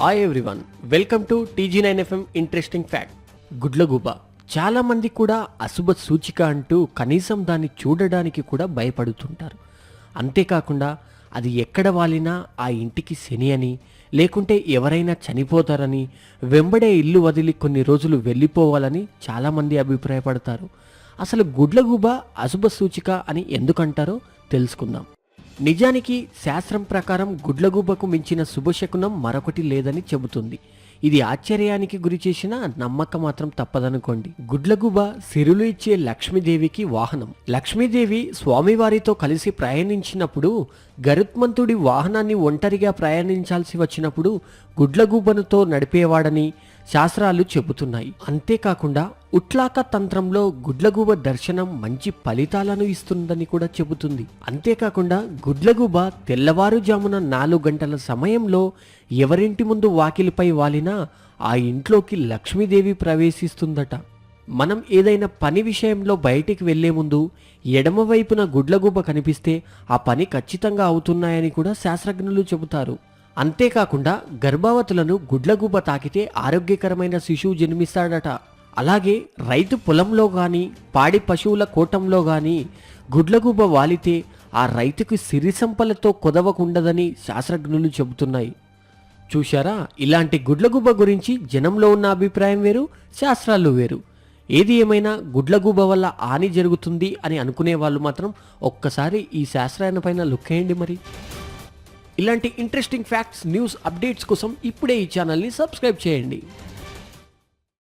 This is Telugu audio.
Hi everyone, welcome to TG9FM interesting fact. గుడ్లగూబ చాలా మంది కూడా అశుభ సూచిక అంటూ కనీసం దాన్ని చూడడానికి కూడా భయపడుతుంటారు. అంతేకాకుండా అది ఎక్కడ వాలినా ఆ ఇంటికి శని అని, లేకుంటే ఎవరైనా చనిపోతారని, వెంబడే ఇల్లు వదిలి కొన్ని రోజులు వెళ్ళిపోవాలని చాలామంది అభిప్రాయపడతారు. అసలు గుడ్లగూబ అశుభ సూచిక అని ఎందుకంటారో తెలుసుకుందాం. నిజానికి శాస్త్రం ప్రకారం గుడ్లగూబకు మించిన శుభశకునం మరొకటి లేదని చెబుతుంది. ఇది ఆశ్చర్యానికి గురి చేసిన నమ్మకం మాత్రం తప్పదనుకోండి. గుడ్లగూబ సిరులు ఇచ్చే లక్ష్మీదేవికి వాహనం. లక్ష్మీదేవి స్వామివారితో కలిసి ప్రయాణించినప్పుడు గరుత్మంతుడి వాహనాన్ని ఒంటరిగా ప్రయాణించాల్సి వచ్చినప్పుడు గుడ్లగూబనుతో నడిపేవాడని శాస్త్రాలు చెబుతున్నాయి. అంతేకాకుండా ఉట్లాక తంత్రంలో గుడ్లగూబ దర్శనం మంచి ఫలితాలను ఇస్తుందని కూడా చెబుతుంది. అంతేకాకుండా గుడ్లగూబ తెల్లవారుజామున 4 గంటల సమయంలో ఎవరింటి ముందు వాకిలిపై వాలినా ఆ ఇంట్లోకి లక్ష్మీదేవి ప్రవేశిస్తుందట. మనం ఏదైనా పని విషయంలో బయటికి వెళ్లే ముందు ఎడమవైపున గుడ్లగూబ కనిపిస్తే ఆ పని ఖచ్చితంగా అవుతున్నాయని కూడా శాస్త్రజ్ఞులు చెబుతారు. అంతేకాకుండా గర్భవతులను గుడ్లగూబ తాకితే ఆరోగ్యకరమైన శిశువు జన్మిస్తాడట. అలాగే రైతు పొలంలో కానీ పాడి పశువుల కోటంలో కానీ గుడ్లగూబ వాలితే ఆ రైతుకు సిరి సంపలతో కొదవకుండదని శాస్త్రజ్ఞులు చెబుతున్నాయి. చూశారా, ఇలాంటి గుడ్లగూబ గురించి జనంలో ఉన్న అభిప్రాయం వేరు, శాస్త్రాలు వేరు. ఏది ఏమైనా గుడ్లగూబ వల్ల హాని జరుగుతుంది అని అనుకునే వాళ్ళు మాత్రం ఒక్కసారి ఈ శాస్త్రాయన పైన లుక్ వేయండి. మరి ఇలాంటి ఇంట్రెస్టింగ్ ఫ్యాక్ట్స్, న్యూస్, అప్డేట్స్ కోసం ఇప్పుడే ఈ ఛానల్ని సబ్స్క్రైబ్ చేయండి.